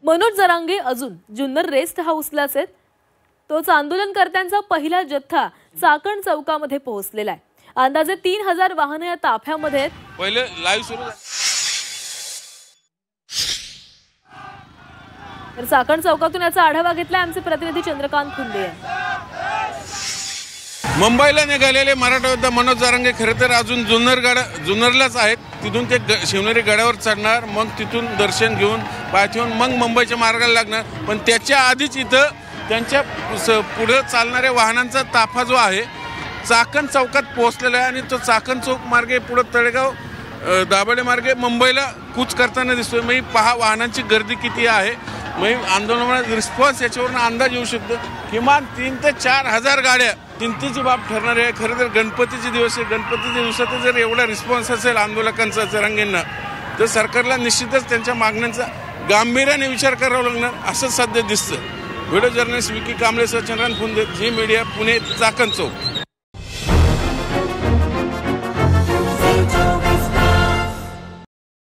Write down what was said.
मनोज जरांगे अजून जुन्नर रेस्ट हाऊसलाच आहेत। तोच आंदोलनकर्त्यांचा पहिला जत्था चाकण चौकामध्ये पोहोचलेला आहे। अंदाजे 3000 वाहने या ताफ्यामध्ये आहेत। पहिले लाईव्ह सुरू तर चाकण चौकातून याचा आढावा घेतला आमचे प्रतिनिधी चंद्रकांत खुंडे यांनी। मुंबईला निघालेले मराठा योद्धा मनोज जरांगे खरं तर अजून जुन्नरलाच आहेत। तिथून ते शिवनेरी गडावर चढणार, मग तिथून दर्शन घेऊन पायथ्याहून मग मुंबईच्या मार्गाला लागणार। पण त्याच्या आधीच इथं त्यांच्या पुढे चालणाऱ्या वाहनांचा ताफा जो आहे चाकण चौकात पोहोचलेला आहे आणि तो चाकण चौक मार्गे पुढे तळेगाव दाभाडे मार्गे मुंबईला कूच करताना दिसतोय। मी पहा वाहनांची गर्दी किती आहे। मग आंदोलनाचा रिस्पॉन्स याच्यावरून अंदाज येऊ शकतो। किमान 3 ते 4 हजार गाड्या चिंतेची बाब ठरणार आहे। खरं तर गणपतीचे दिवस आहे, गणपतीच्या दिवसात जर एवढा रिस्पॉन्स असेल आंदोलकांचा जरांगेंना तर सरकारला निश्चितच त्यांच्या मागण्यांचा गांभीर्याने विचार करावा लागणार असं सध्या दिसतं। व्हिडिओ जर्नलिस्ट विकी कांबळेसह चंद्रकांत खुंडे, झी मीडिया, पुणे, चाकण चौक।